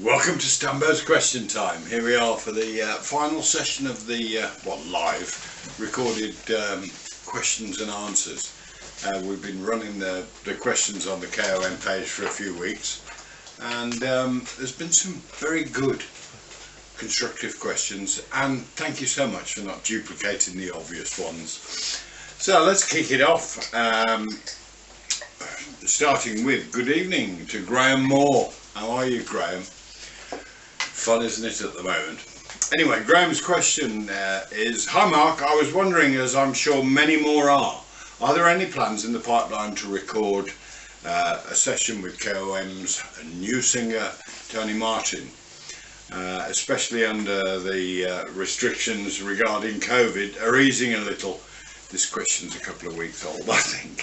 Welcome to Stanway'S question time. Here we are for the final session of the live recorded questions and answers. We've been running the questions on the KOM page for a few weeks, and there's been some very good constructive questions, and thank you so much for not duplicating the obvious ones. So let's kick it off, starting with good evening to Graham Moore. How are you, Graham? Fun, isn't it, at the moment? Anyway, Graham's question is, hi Mark, I was wondering, as I'm sure many more are there any plans in the pipeline to record a session with KOM's new singer Tony Martin, especially under the restrictions regarding COVID are easing a little? This question's a couple of weeks old, I think.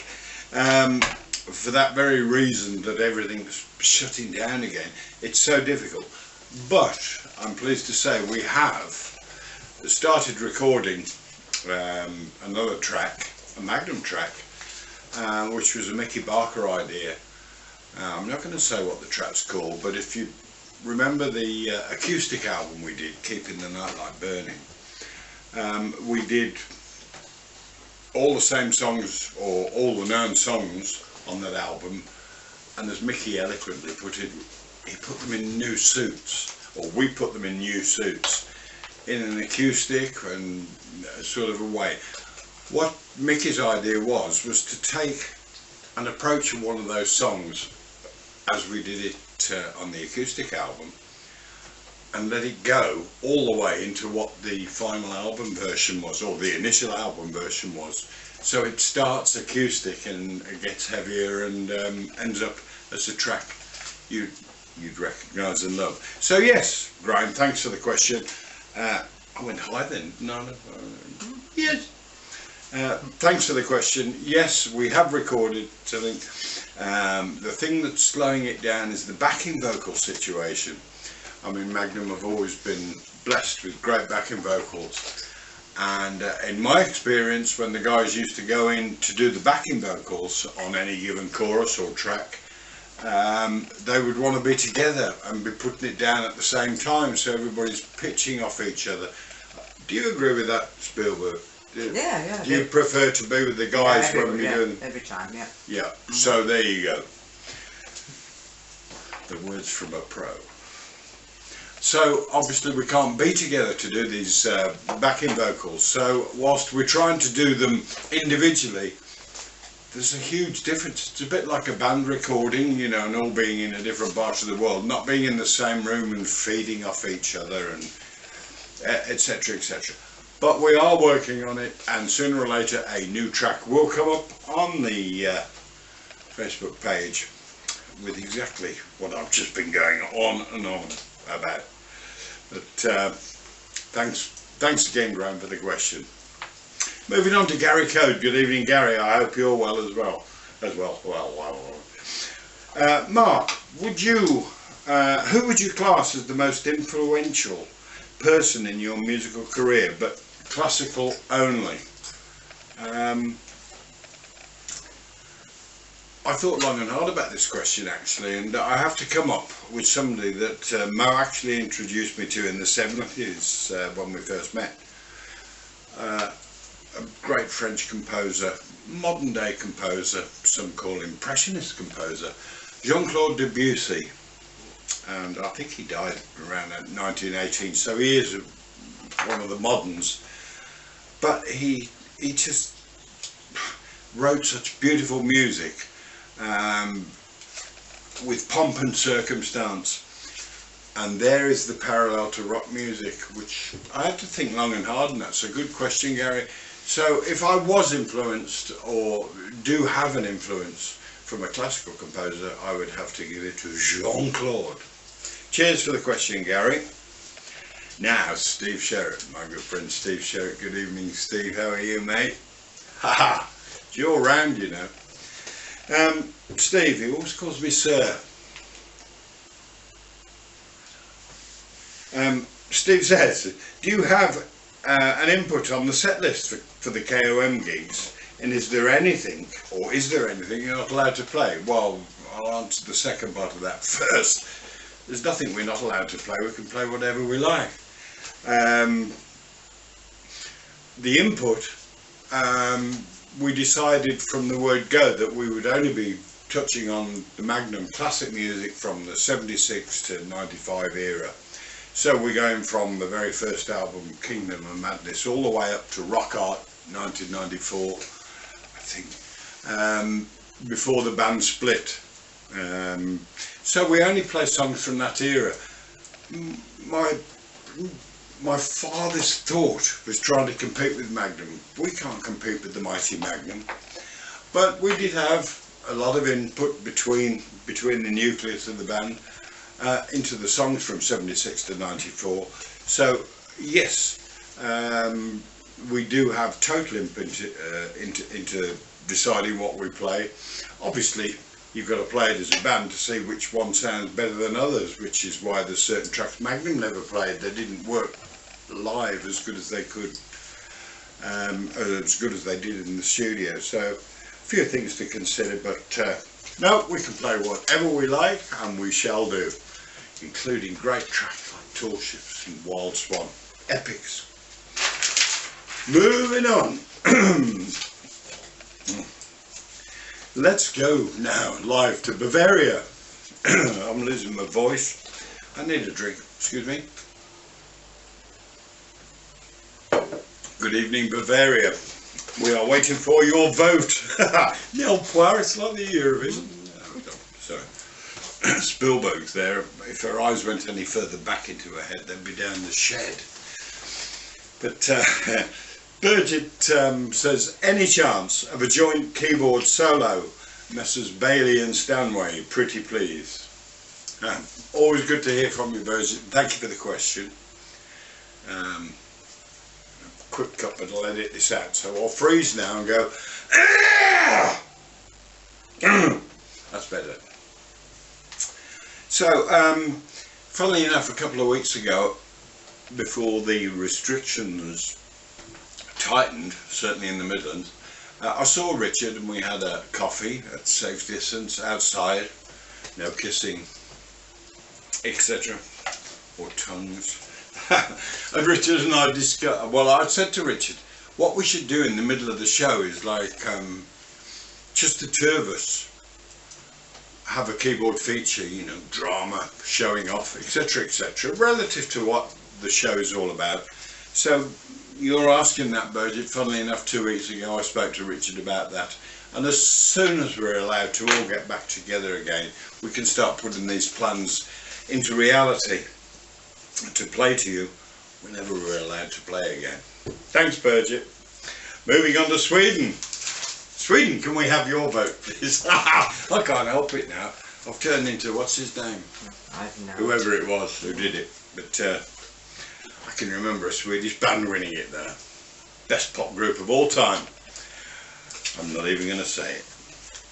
For that very reason that everything's shutting down again, it's so difficult. But I'm pleased to say we have started recording another track, a Magnum track, which was a Mickey Barker idea. I'm not going to say what the track's called, but if you remember the acoustic album we did, Keeping the Nightlight Burning, we did all the same songs, or all the known songs on that album, and as Mickey eloquently put it, he put them in new suits, or we put them in new suits, in an acoustic and sort of a way. What Mickey's idea was to take an approach of one of those songs as we did it on the acoustic album, and let it go all the way into what the final album version was, or the initial album version was. So it starts acoustic and it gets heavier and ends up as a track you'd recognise and love. So yes, Graham, thanks for the question. I went high then. No. Yes. Thanks for the question. Yes, we have recorded something. The thing that's slowing it down is the backing vocal situation. I mean, Magnum have always been blessed with great backing vocals, and in my experience, when the guys used to go in to do the backing vocals on any given chorus or track, they would want to be together and be putting it down at the same time, so everybody's pitching off each other. Do you agree with that, Spielberg? Yeah. Do you prefer to be with the guys when we're doing? Every time, yeah. Yeah. Mm-hmm. So there you go. The words from a pro. So obviously we can't be together to do these backing vocals. So whilst we're trying to do them individually, there's a huge difference. It's a bit like a band recording, you know, and all being in a different part of the world, not being in the same room and feeding off each other and etc, etc. But we are working on it, and sooner or later a new track will come up on the Facebook page with exactly what I've just been going on and on about. But thanks again, Graham, for the question. Moving on to Gary Code. Good evening, Gary. I hope you're well as well. Mark, who would you class as the most influential person in your musical career, but classical only? I thought long and hard about this question, actually, and I have to come up with somebody that Mo actually introduced me to in the 70s when we first met. A great French composer, modern day composer, some call impressionist composer, Jean-Claude Debussy, and I think he died around 1918, so he is one of the moderns, but he just wrote such beautiful music with pomp and circumstance, and there is the parallel to rock music, which I had to think long and hard, and that's a good question, Gary. So if I was influenced, or do have an influence from a classical composer, I would have to give it to Jean-Claude. Cheers for the question, Gary. Now, Steve Sherritt, my good friend Steve Sherritt. Good evening, Steve. How are you, mate? Haha, you're round, you know. Steve, he always calls me sir. Steve says, do you have an input on the set list for the KOM gigs, and is there anything you're not allowed to play? Well, I'll answer the second part of that first. there's nothing we're not allowed to play. We can play whatever we like. The input, we decided from the word go that we would only be touching on the Magnum classic music from the 76 to 95 era. So we're going from the very first album, Kingdom of Madness, all the way up to Rock Art, 1994, I think, before the band split. So we only play songs from that era. My farthest thought was trying to compete with Magnum. We can't compete with the mighty Magnum, but we did have a lot of input between the nucleus of the band into the songs from 76 to 94. So yes, we do have total input into deciding what we play. Obviously, you've got to play it as a band to see which one sounds better than others, which is why there's certain tracks Magnum never played. They didn't work live as good as they could, or as good as they did in the studio. So a few things to consider, but no, we can play whatever we like, and we shall do, including great tracks like Tall Ships and Wild Swan, epics. Moving on. Let's go now live to Bavaria. I'm losing my voice. I need a drink, excuse me. Good evening, Bavaria. We are waiting for your vote. Nil poir, it's like the Eurovision. Sorry. Spielberg's there. If her eyes went any further back into her head, they'd be down the shed. But Birgit says, any chance of a joint keyboard solo, Messrs Bailey and Stanway, pretty please. Always good to hear from you, Birgit. Thank you for the question. Quick cup, but I'll edit this out, so I'll freeze now and go, ah! That's better. So, funnily enough, a couple of weeks ago, before the restrictions tightened, certainly in the Midlands, I saw Richard and we had a coffee at safe distance outside, no kissing, etc. or tongues. And Richard and I discussed, well, I said to Richard, what we should do in the middle of the show is like just the two of us have a keyboard feature, you know, drama, showing off, etc, etc, relative to what the show is all about. So you're asking that, Birgit. Funnily enough, 2 weeks ago I spoke to Richard about that, and as soon as we're allowed to all get back together again, we can start putting these plans into reality to play to you whenever we're allowed to play again. Thanks, Birgit. Moving on to Sweden. Sweden, can we have your vote, please? I can't help it now. I've turned into, what's his name? Whoever it was who did it. But I can remember a Swedish band winning it there. Best pop group of all time. I'm not even going to say it.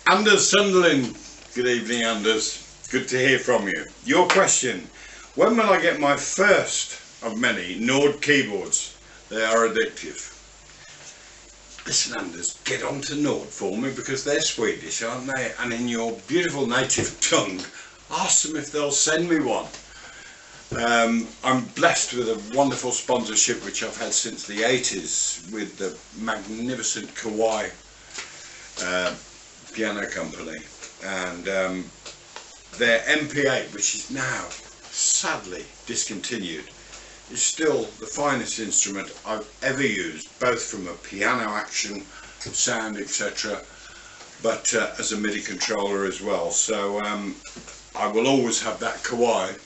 Anders Sunderland. Good evening, Anders. Good to hear from you. Your question. When will I get my first of many Nord keyboards? They are addictive. Listen, Anders, get on to Nord for me, because they're Swedish, aren't they? And in your beautiful native tongue, ask them if they'll send me one. I'm blessed with a wonderful sponsorship which I've had since the 80s with the magnificent Kawai piano company, and their MPA, which is now sadly discontinued, is still the finest instrument I've ever used, both from a piano action, sound, etc, but as a MIDI controller as well. So I will always have that Kawai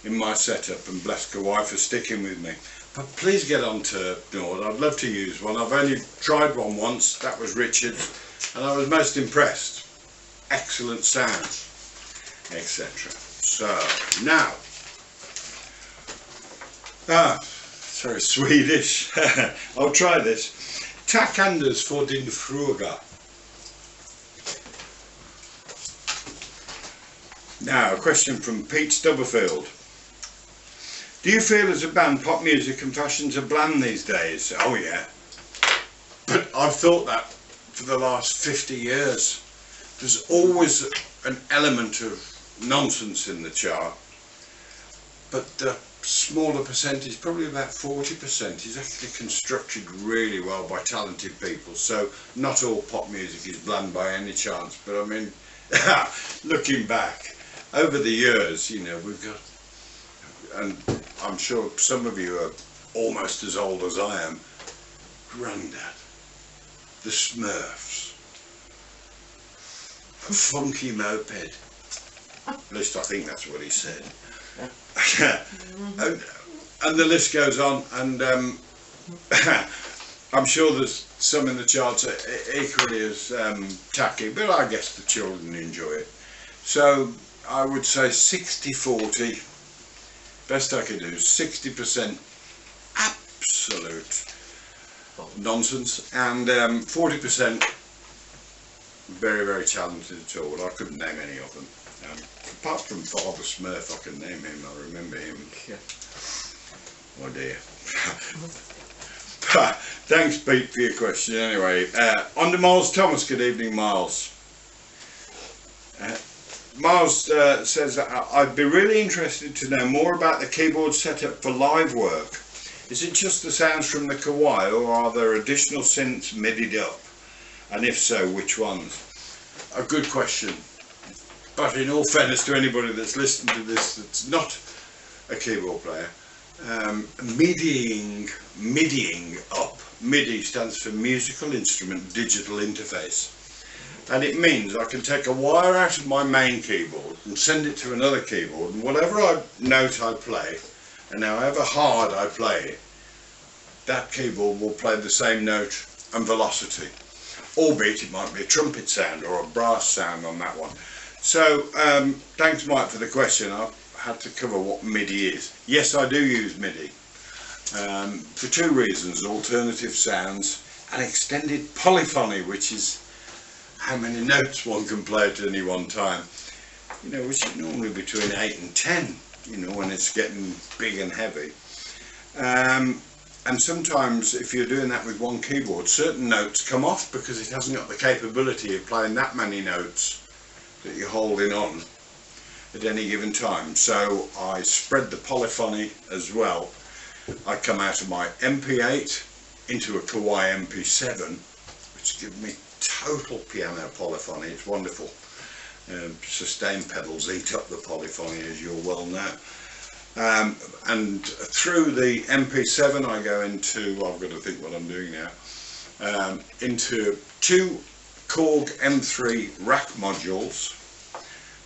in my setup, and bless Kawai for sticking with me. But please get on to Nord. I'd love to use one. I've only tried one once, that was Richard's, and I was most impressed. Excellent sounds, etc. So now, sorry, Swedish. I'll try this. Tack Anders för din fråga. Now, a question from Pete Stubberfield. Do you feel as a band pop music and fashions are bland these days? Oh yeah. But I've thought that for the last 50 years. There's always an element of nonsense in the chart. but the smaller percentage, probably about 40%, is actually constructed really well by talented people. So not all pop music is bland by any chance, but I mean, looking back over the years, you know, we've got, and I'm sure some of you are almost as old as I am, Grandad, the Smurfs, a funky moped, at least I think that's what he said. and the list goes on, and I'm sure there's some in the charts are equally as tacky, but I guess the children enjoy it. So I would say 60-40, best I could do, 60% absolute nonsense, and 40% very, very talented at all. I couldn't name any of them. Apart from Father Smurf, I can name him, I remember him. Yeah. Oh dear. Thanks Pete for your question anyway. On to Miles Thomas. Good evening, Miles. Miles says, I'd be really interested to know more about the keyboard setup for live work. Is it just the sounds from the Kawai, or are there additional synths midied up? And if so, which ones? A good question. But in all fairness to anybody that's listened to this that's not a keyboard player, MIDIing up. MIDI stands for Musical Instrument Digital Interface. And it means I can take a wire out of my main keyboard and send it to another keyboard, and whatever note I play, and however hard I play it, that keyboard will play the same note and velocity. Albeit it might be a trumpet sound or a brass sound on that one. So thanks Mike for the question. I've had to cover what MIDI is. Yes, I do use MIDI for two reasons: alternative sounds and extended polyphony, which is how many notes one can play at any one time, you know, which is normally between 8 and 10, you know, when it's getting big and heavy. And sometimes if you're doing that with one keyboard, certain notes come off because it hasn't got the capability of playing that many notes that you're holding on at any given time. So I spread the polyphony as well. I come out of my MP8 into a Kawai MP7, which gives me total piano polyphony. It's wonderful. Sustain pedals eat up the polyphony, as you'll well know. And through the MP7 I go into, I've got to think what I'm doing now, into two Korg M3 rack modules,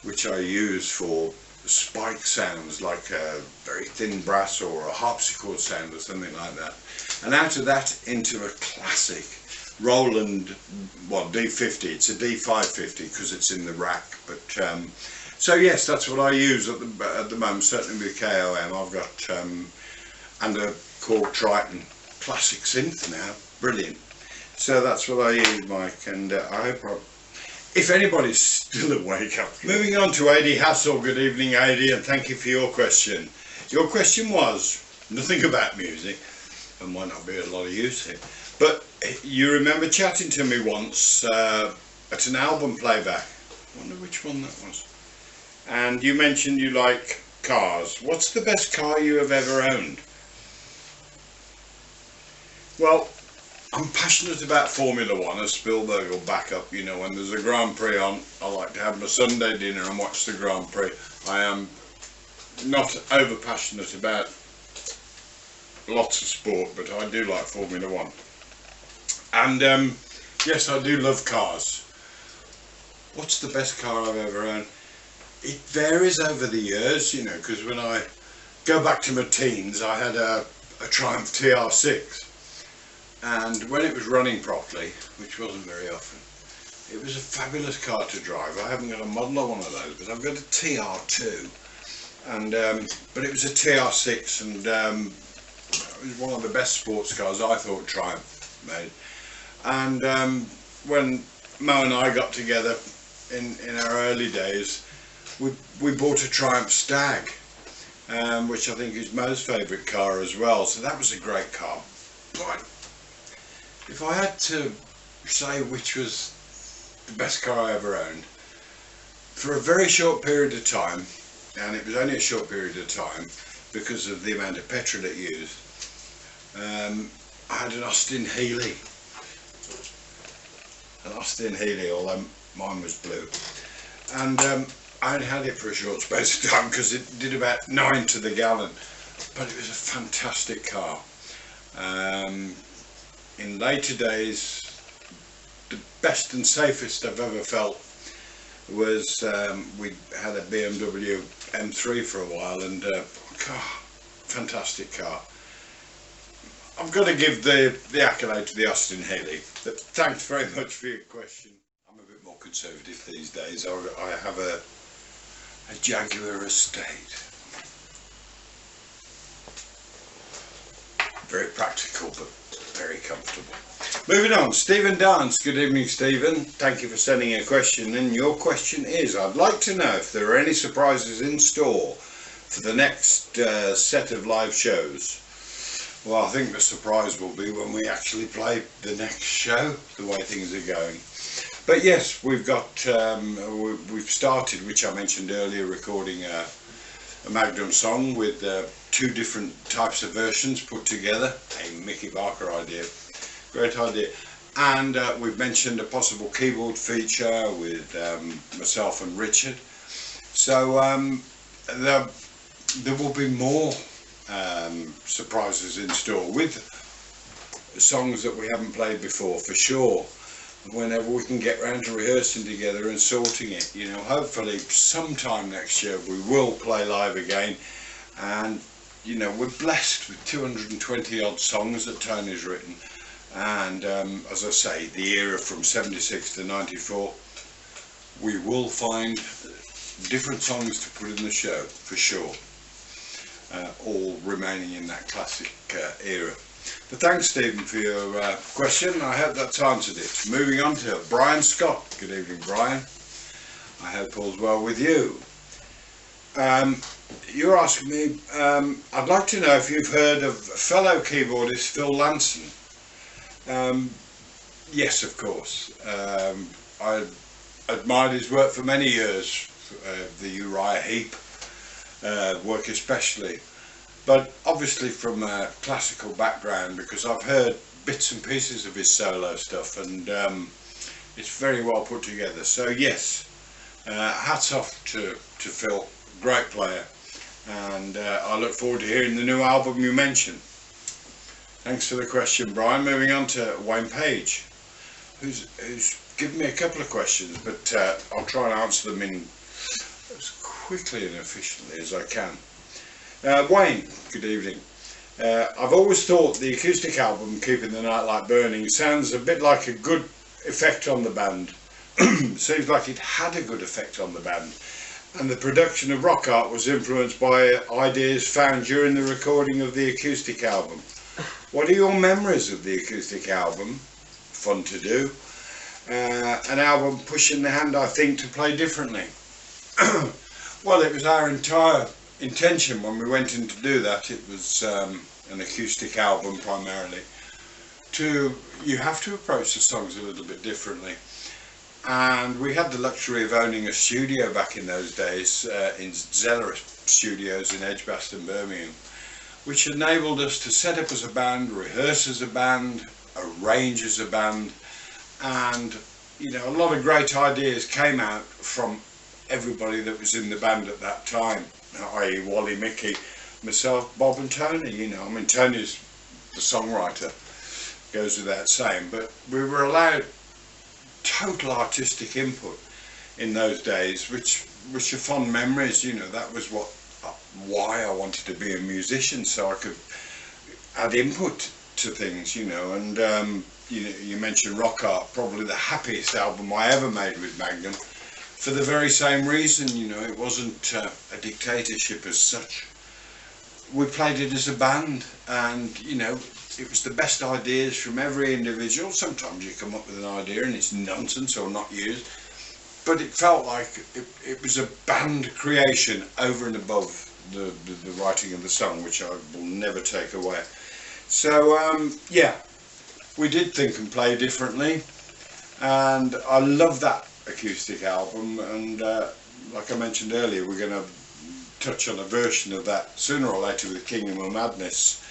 which I use for spike sounds like a very thin brass or a harpsichord sound or something like that. And out of that into a classic Roland, well, D50, it's a D550 because it's in the rack, but so yes, that's what I use at the moment, certainly with KOM. I've got and a Korg Triton classic synth now, brilliant. So that's what I use, Mike, and I hope if anybody's still awake up. Moving on to AD Hassel. Good evening, AD, and thank you for your question. Your question was nothing about music, and might not be a lot of use here, but you remember chatting to me once at an album playback. I wonder which one that was. And you mentioned you like cars. What's the best car you have ever owned? Well, I'm passionate about Formula One, as Spielberg will back up. You know, when there's a Grand Prix on, I like to have my Sunday dinner and watch the Grand Prix. I am not over passionate about lots of sport, but I do like Formula One. And yes, I do love cars. What's the best car I've ever owned? It varies over the years, you know, because when I go back to my teens, I had a Triumph TR6. And when it was running properly, which wasn't very often, it was a fabulous car to drive. I haven't got a model of one of those, but I've got a TR2, and but it was a TR6, and it was one of the best sports cars I thought Triumph made. And when Mo and I got together in our early days, we bought a Triumph Stag, which I think is Mo's favourite car as well. So that was a great car. But if I had to say which was the best car I ever owned, for a very short period of time, and it was only a short period of time, because of the amount of petrol it used. I had an Austin Healey, although mine was blue, and I only had it for a short space of time because it did about 9 to the gallon, but it was a fantastic car. In later days, the best and safest I've ever felt was we had a BMW M3 for a while, and fantastic car. I've got to give the accolade to the Austin Healey. But thanks very much for your question. I'm a bit more conservative these days. I have a Jaguar estate. Very practical, but very comfortable. Moving on, Stephen Dance. Good evening, Stephen. Thank you for sending a question. And your question is, I'd like to know if there are any surprises in store for the next set of live shows. Well, I think the surprise will be when we actually play the next show, the way things are going. But yes, we've got, we've started, which I mentioned earlier, recording a Magnum song with 2 different types of versions put together. A Mickey Barker idea, great idea. And we've mentioned a possible keyboard feature with myself and Richard. So there will be more surprises in store with songs that we haven't played before, for sure, whenever we can get round to rehearsing together and sorting it. You know, hopefully sometime next year we will play live again. And you know, we're blessed with 220 odd songs that Tony's written, and as I say, the era from 76 to 94, we will find different songs to put in the show, for sure. All remaining in that classic era. But thanks, Stephen, for your question. I hope that's answered it. Moving on to Brian Scott. Good evening, Brian. I hope all's well with you. You're asking me, I'd like to know if you've heard of fellow keyboardist Phil Lanson. Yes, of course. I admired his work for many years, the Uriah Heep work especially, but obviously from a classical background, because I've heard bits and pieces of his solo stuff, and it's very well put together. So yes, hats off to Phil, great player, and I look forward to hearing the new album you mentioned. Thanks for the question, Brian. Moving on to Wayne Page, who's given me a couple of questions, but I'll try and answer them in as quickly and efficiently as I can. Wayne, good evening. I've always thought the acoustic album Keeping the Nightlight Burning sounds a bit like a good effect on the band. Seems like it had a good effect on the band, and the production of Rock Art was influenced by ideas found during the recording of the acoustic album. What are your memories of the acoustic album? Fun to do. An album pushing the hand, I think, to play differently. Well, it was our entire intention when we went in to do that. It was an acoustic album primarily. You have to approach the songs a little bit differently. And we had the luxury of owning a studio back in those days, in Zeller Studios in Edgbaston, Birmingham, which enabled us to set up as a band, rehearse as a band, arrange as a band, and you know, a lot of great ideas came out from everybody that was in the band at that time, i.e. Wally, Mickey, myself, Bob and Tony. You know, I mean, Tony's the songwriter, goes without saying, but we were allowed total artistic input in those days, which are fond memories. You know, that was why I wanted to be a musician, so I could add input to things, you know. And you mentioned Rock Art, probably the happiest album I ever made with Magnum, for the very same reason. You know, it wasn't a dictatorship as such. We played it as a band, and you know, it was the best ideas from every individual. Sometimes you come up with an idea and it's nonsense or not used, but it felt like it was a band creation over and above the writing of the song, which I will never take away. So yeah, we did think and play differently, and I love that acoustic album. And like I mentioned earlier, we're going to touch on a version of that sooner or later with Kingdom of Madness,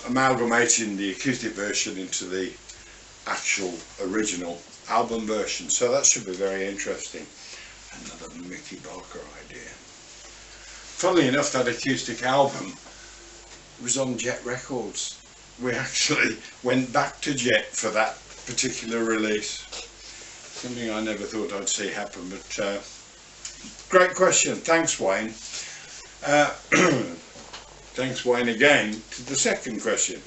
amalgamating the acoustic version into the actual original album version. So that should be very interesting. Another Mickey Barker idea. Funnily enough, that acoustic album was on Jet Records. We actually went back to Jet for that particular release. Something I never thought I'd see happen, but great question. Thanks, Wayne. Thanks, Wayne, again. To the second question.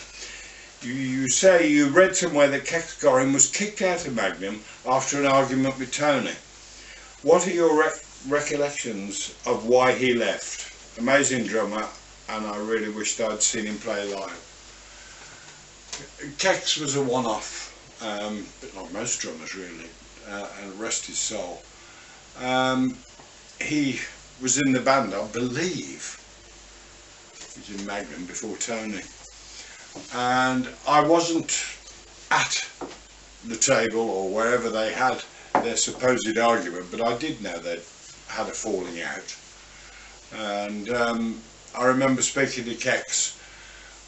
You say you read somewhere that Kex Gorin was kicked out of Magnum after an argument with Tony. What are your recollections of why he left? Amazing drummer, and I really wished I'd seen him play live. Kex was a one-off, but like most drummers really, and rest his soul. He was in the band, I believe, he was in Magnum before Tony, and I wasn't at the table or wherever they had their supposed argument, but I did know they'd had a falling out. And I remember speaking to Kex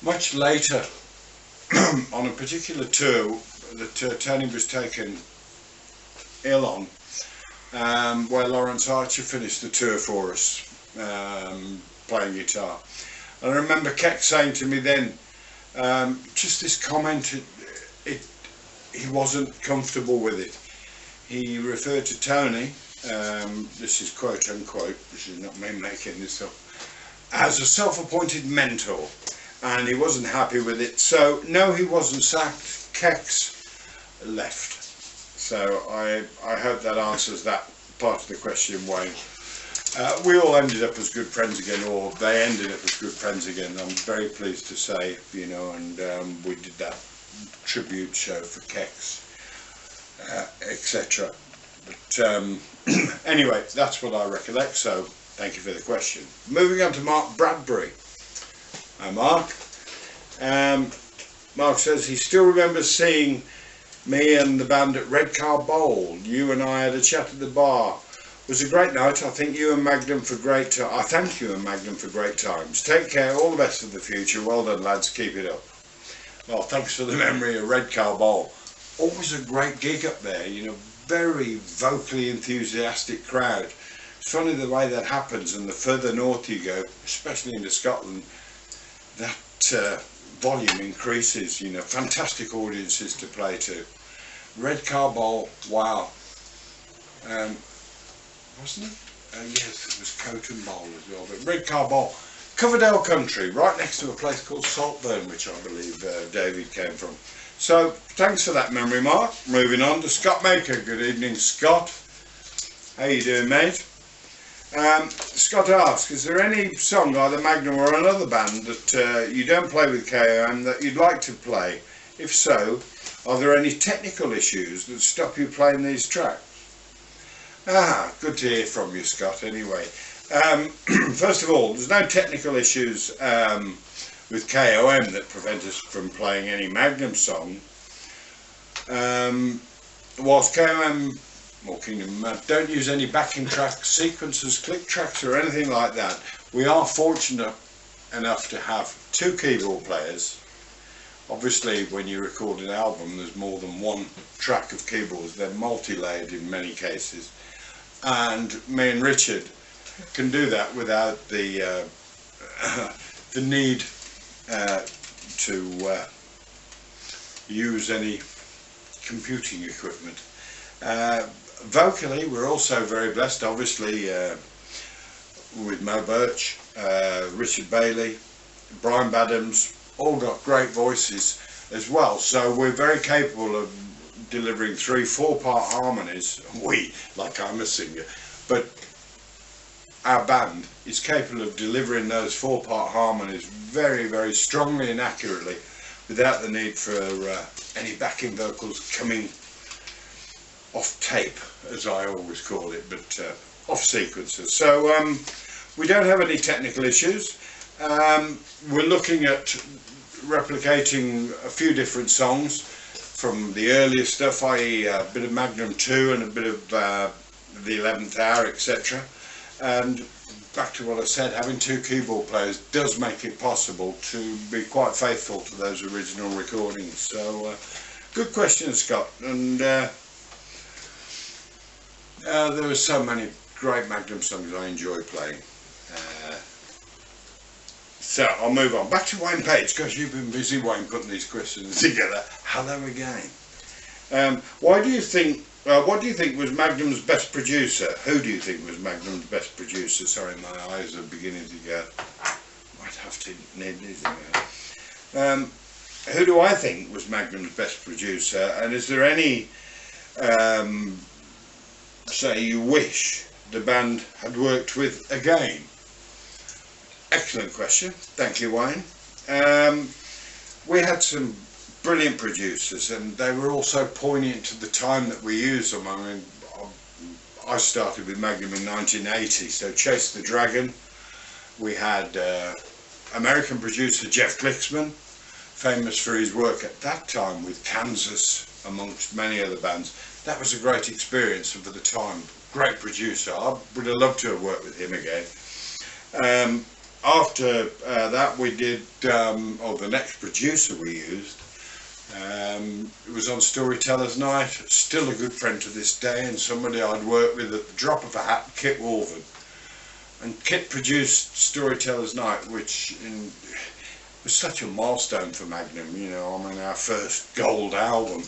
much later on a particular tour that Tony was taken ill on, where Lawrence Archer finished the tour for us, playing guitar. And I remember Kex saying to me then, just this comment, he wasn't comfortable with it. He referred to Tony, this is quote unquote, this is not me making this up, as a self-appointed mentor, and he wasn't happy with it. So no, he wasn't sacked. Kex left. So I hope that answers that part of the question, Wayne. We all ended up as good friends again, or they ended up as good friends again. I'm very pleased to say, you know, and we did that tribute show for Kex, etc. But anyway, that's what I recollect, so thank you for the question. Moving on to Mark Bradbury. Hi, Mark. Mark says he still remembers seeing me and the band at Red Car Bowl. You and I had a chat at the bar. It was a great night. I thank you and Magnum for great times. Take care. All the best for the future. Well done, lads. Keep it up. Well, thanks for the memory of Red Car Bowl. Always a great gig up there. You know, very vocally enthusiastic crowd. It's funny the way that happens, and the further north you go, especially into Scotland, that volume increases. You know, fantastic audiences to play to. Red Car Bowl, wow. Wasn't it? Yes, it was Coton Bowl as well. But Red Car Bowl, Coverdale Country, right next to a place called Saltburn, which I believe David came from. So, thanks for that memory, Mark. Moving on to Scott Maker. Good evening, Scott. How you doing, mate? Scott asks, is there any song, either Magnum or another band, that you don't play with KOM that you'd like to play? If so, are there any technical issues that stop you playing these tracks? Good to hear from you, Scott, anyway. First of all, there's no technical issues with KOM that prevent us from playing any Magnum song. Whilst KOM or Kingdom don't use any backing tracks, sequences, click tracks or anything like that, we are fortunate enough to have two keyboard players. Obviously, when you record an album, there's more than one track of keyboards. They're multi-layered in many cases. And me and Richard can do that without the need to use any computing equipment. Vocally, we're also very blessed, obviously, with Mo Birch, Richard Bailey, Brian Badams, all got great voices as well. So we're very capable of delivering 3-4-part harmonies. Like I'm a singer, but our band is capable of delivering those 4-part harmonies very, very strongly and accurately without the need for any backing vocals coming off tape, as I always call it, but off sequences. So we don't have any technical issues. We're looking at replicating a few different songs from the earlier stuff, i.e. a bit of Magnum 2 and a bit of the 11th Hour, etc. And back to what I said, having two keyboard players does make it possible to be quite faithful to those original recordings. So good question, Scott. And there were so many great Magnum songs I enjoy playing. So I'll move on back to Wayne Page, because you've been busy, Wayne, putting these questions together. Hello again. What do you think was Magnum's best producer? Who do you think was Magnum's best producer? Sorry, my eyes are beginning to go. Might have to need these. Who do I think was Magnum's best producer? And is there any, say, you wish the band had worked with again? Excellent question. Thank you, Wayne. We had some brilliant producers, and they were also poignant to the time that we used them. I mean, I started with Magnum in 1980, so Chase the Dragon. We had American producer Jeff Glixman, famous for his work at that time with Kansas, amongst many other bands. That was a great experience, and for the time, great producer. I would have loved to have worked with him again. After that, we did, the next producer we used, it was on Storytellers Night, still a good friend to this day, and somebody I'd worked with at the drop of a hat, Kit Wolven. And Kit produced Storytellers Night, which was such a milestone for Magnum, you know. I mean, our first gold album.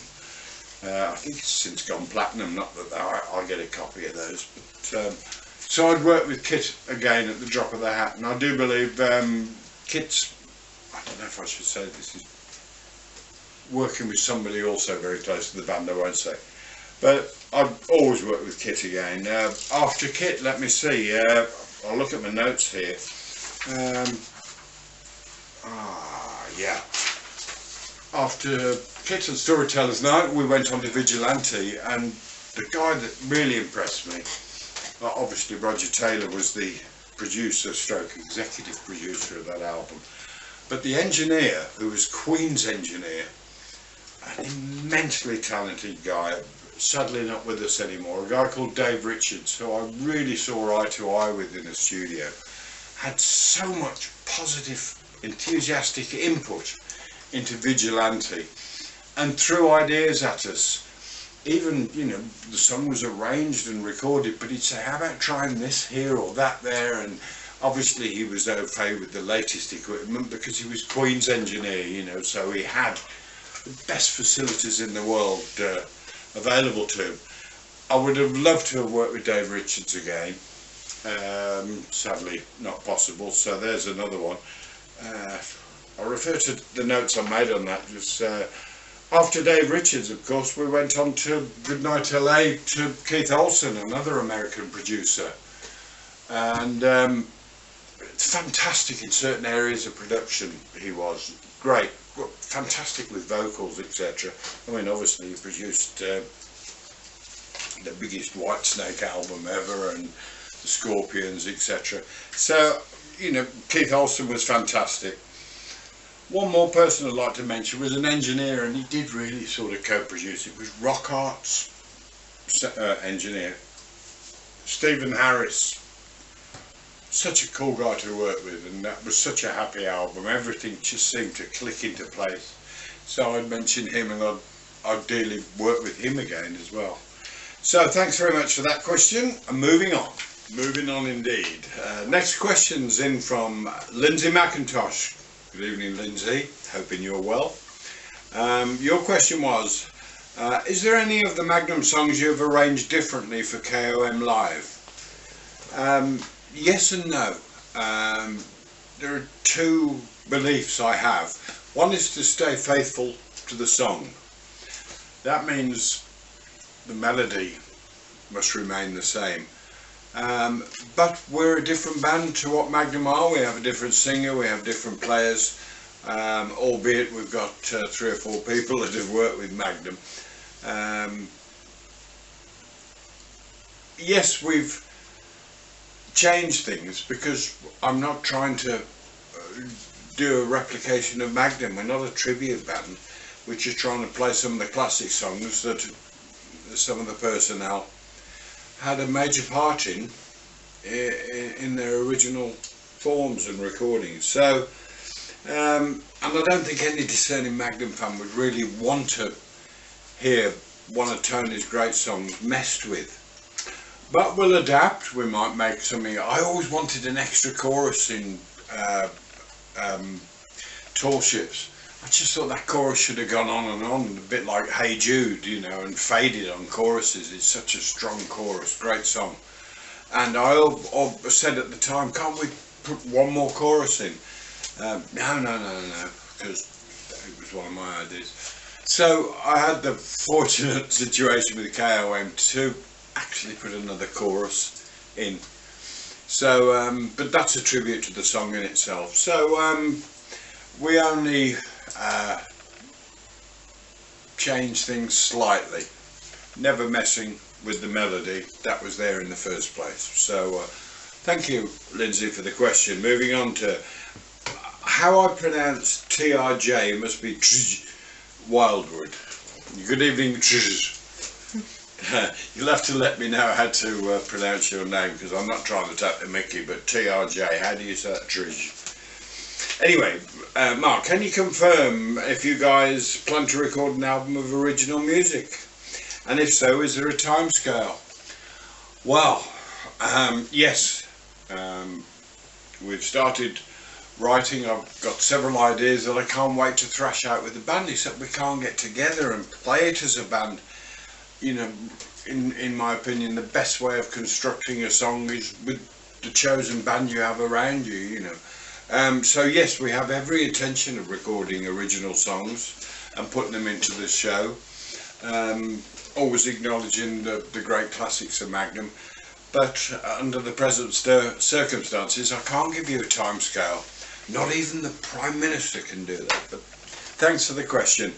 I think it's since gone platinum, not that I get a copy of those, but so I'd worked with Kit again at the drop of the hat, and I do believe Kit's, I don't know if I should say this, is working with somebody also very close to the band, I won't say, but I've always worked with Kit again. After Kit, let me see, I'll look at my notes here. Yeah. After Kit and Storytellers Night, we went on to Vigilante, and the guy that really impressed me, obviously Roger Taylor was the producer stroke executive producer of that album, but the engineer, who was Queen's engineer, an immensely talented guy, sadly not with us anymore, a guy called Dave Richards, who I really saw eye to eye with in the studio, had so much positive, enthusiastic input into Vigilante, and threw ideas at us. Even, you know, the song was arranged and recorded, but he'd say, how about trying this here or that there? And obviously he was au fait with the latest equipment because he was Queen's engineer, you know, so he had the best facilities in the world available to him. I would have loved to have worked with Dave Richards again. Sadly not possible, so there's another one. I'll refer to the notes I made on that. Just after Dave Richards, of course, we went on to Goodnight LA to Keith Olsen, another American producer, and fantastic in certain areas of production. He was great, fantastic with vocals, etc. I mean, obviously he produced the biggest Whitesnake album ever, and the Scorpions, etc. So, you know, Keith Olsen was fantastic. One more person I'd like to mention was an engineer, and he did really sort of co-produce. It was Rock Art's engineer, Stephen Harris. Such a cool guy to work with, and that was such a happy album. Everything just seemed to click into place. So I'd mention him, and I'd dearly work with him again as well. So thanks very much for that question, and moving on. Moving on indeed. Next question's in from Lindsay McIntosh. Good evening, Lindsay. Hoping you're well. Your question was, is there any of the Magnum songs you have arranged differently for KOM Live? Yes and no. There are two beliefs I have. One is to stay faithful to the song. That means the melody must remain the same. But we're a different band to what Magnum are. We have a different singer, we have different players, albeit we've got 3 or 4 people that have worked with Magnum. Yes, we've changed things because I'm not trying to do a replication of Magnum. We're not a tribute band. We're just trying to play some of the classic songs that some of the personnel had a major part in in their original forms and recordings. So, and I don't think any discerning Magnum fan would really want to hear one of Tony's great songs messed with. But we'll adapt. We might make something. I always wanted an extra chorus in Tall Ships. I just thought that chorus should have gone on, a bit like Hey Jude, you know, and faded on choruses. It's such a strong chorus, great song. And I said at the time, can't we put one more chorus in? No, because it was one of my ideas. So I had the fortunate situation with the KOM to actually put another chorus in. So, but that's a tribute to the song in itself. So we only change things slightly, never messing with the melody that was there in the first place. So thank you, Lindsay, for the question. Moving on to how I pronounce TRJ, must be Wildwood. Good evening. You'll have to let me know how to pronounce your name, because I'm not trying to take the mickey, but TRJ, how do you say that? Anyway, Mark, can you confirm if you guys plan to record an album of original music? And if so, is there a time scale? Well, yes. We've started writing. I've got several ideas that I can't wait to thrash out with the band, except we can't get together and play it as a band. You know, in my opinion, the best way of constructing a song is with the chosen band you have around you, you know. So yes, we have every intention of recording original songs and putting them into the show, always acknowledging the great classics of Magnum, but under the present circumstances I can't give you a time scale. Not even the Prime Minister can do that. But thanks for the question,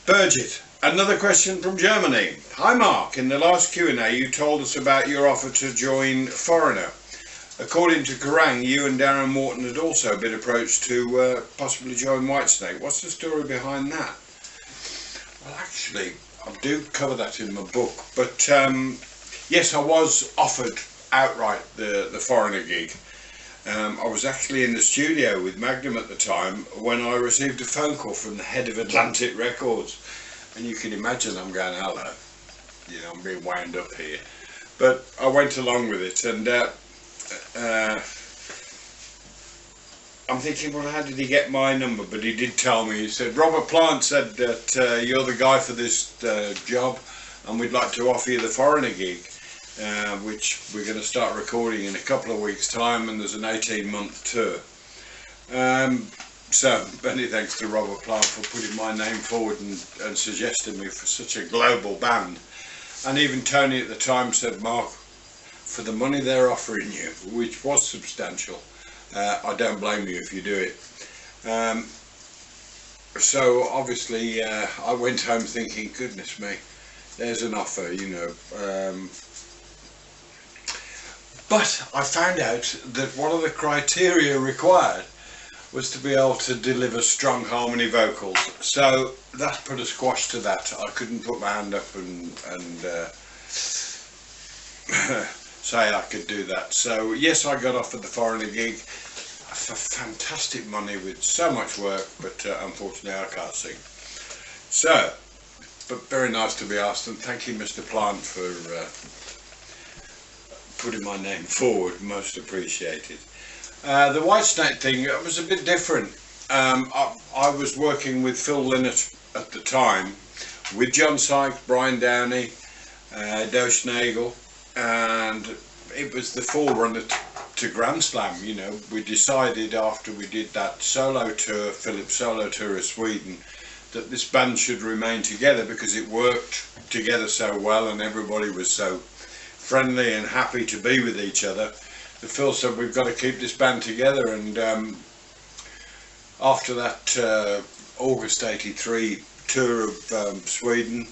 Birgit. Another question from Germany. Hi Mark, in the last Q&A you told us about your offer to join Foreigner. According to Kerrang, you and Darren Morton had also been approached to possibly join Whitesnake. What's the story behind that? Well, actually, I do cover that in my book. But yes, I was offered outright the Foreigner gig. I was actually in the studio with Magnum at the time when I received a phone call from the head of Atlantic Records. And you can imagine I'm going, hello, you know, I'm being wound up here. But I went along with it, and I'm thinking, well, how did he get my number? But he did tell me. He said, Robert Plant said that you're the guy for this job, and we'd like to offer you the Foreigner gig, which we're going to start recording in a couple of weeks' time, and there's an 18-month tour. So many thanks to Robert Plant for putting my name forward and suggesting me for such a global band. And even Tony at the time said, Mark, for the money they're offering you, which was substantial, I don't blame you if you do it. So obviously I went home thinking, goodness me, there's an offer, you know. But I found out that one of the criteria required was to be able to deliver strong harmony vocals. So that put a squash to that. I couldn't put my hand up and say I could do that. So yes, I got offered the Foreigner gig for fantastic money with so much work, but unfortunately I can't sing. So, but very nice to be asked, and thank you Mr. Plant for putting my name forward, most appreciated. The Whitesnake thing, it was a bit different. I was working with Phil Lynott at the time, with John Sykes, Brian Downey, Dosh Nagel, and it was the forerunner to Grand Slam. You know, we decided after we did that solo tour, Philip's solo tour of Sweden, that this band should remain together because it worked together so well and everybody was so friendly and happy to be with each other. Phil said we've got to keep this band together, and after that August '83 tour of Sweden,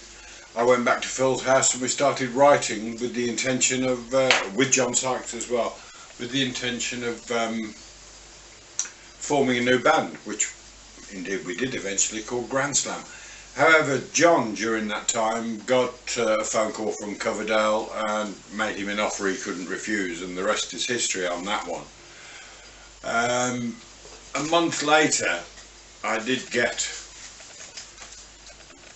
I went back to Phil's house and we started writing with the intention of, with John Sykes as well, with the intention of forming a new band, which indeed we did eventually, called Grand Slam. However, John during that time got a phone call from Coverdale and made him an offer he couldn't refuse, and the rest is history on that one. A month later I did get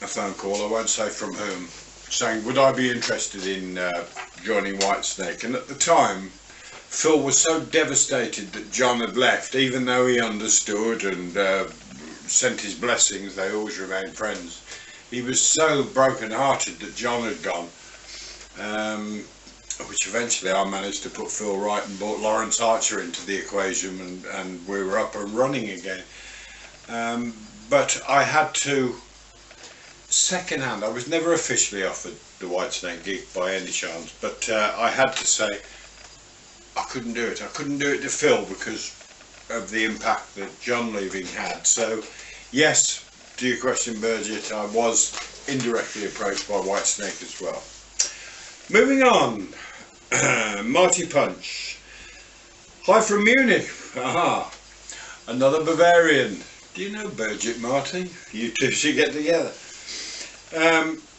a phone call, I won't say from whom, saying would I be interested in joining Whitesnake. And at the time Phil was so devastated that John had left, even though he understood and sent his blessings, they always remained friends. He was so broken hearted that John had gone, which eventually I managed to put Phil right and brought Lawrence Archer into the equation, and we were up and running again. But I had to, second hand, I was never officially offered the Whitesnake gig by any chance, but I had to say I couldn't do it. I couldn't do it to Phil because of the impact that John leaving had. So yes, to your question, Birgit, I was indirectly approached by Whitesnake as well. Moving on, Marty Punch. Hi from Munich. Aha, another Bavarian. Do you know Birgit, Marty? You two should get together.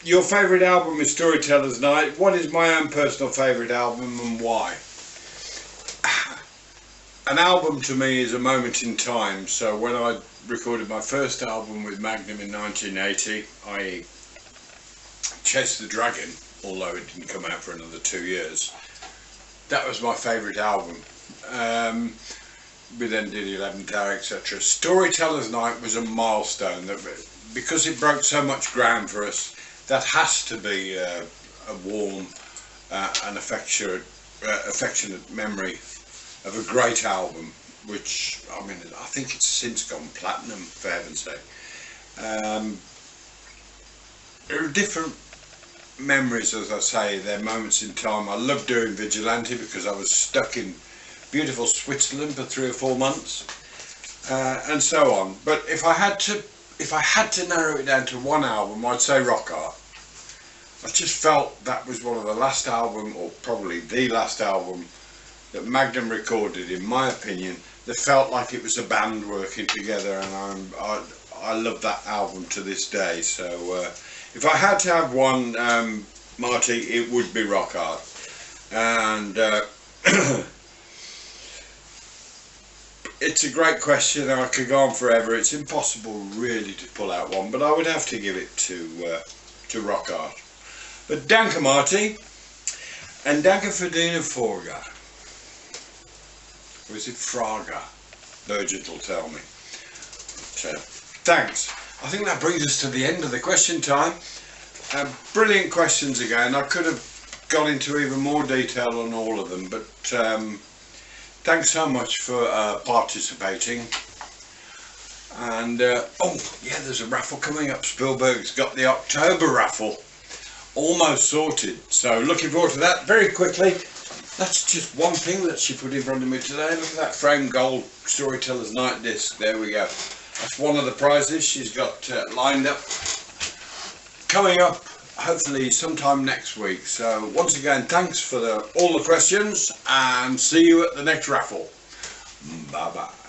Your favourite album is Storyteller's Night. What is my own personal favourite album and why? An album to me is a moment in time. So when I recorded my first album with Magnum in 1980, i.e. Chase the Dragon, although it didn't come out for another 2 years, that was my favourite album. We then did 11th Hour, etc. Storyteller's Night was a milestone, that because it broke so much ground for us. That has to be a warm and affectionate memory of a great album, which, I mean, I think it's since gone platinum, for heaven's sake. There are different memories, as I say, they're moments in time. I loved doing Vigilante because I was stuck in beautiful Switzerland for 3 or 4 months, and so on. But if I had to narrow it down to one album, I'd say Rock Art. I just felt that was one of the last album, or probably the last album, that Magnum recorded, in my opinion, that felt like it was a band working together, and I love that album to this day. So if I had to have one, Marty, it would be Rock Art. And it's a great question, and I could go on forever. It's impossible really to pull out one, but I would have to give it to Rock Art. But danke, Marty, and danke für deine Frage. Or is it Fraga? Birgit will tell me. But, thanks. I think that brings us to the end of the question time. Brilliant questions again. I could have gone into even more detail on all of them, but thanks so much for participating. And oh yeah, there's a raffle coming up. Spielberg's got the October raffle almost sorted, so looking forward to that. Very quickly, that's just one thing that she put in front of me today. Look at that framed gold Storyteller's Night disc. There we go. That's one of the prizes she's got lined up, coming up hopefully sometime next week. So once again, thanks for all the questions, and see you at the next raffle. Bye bye.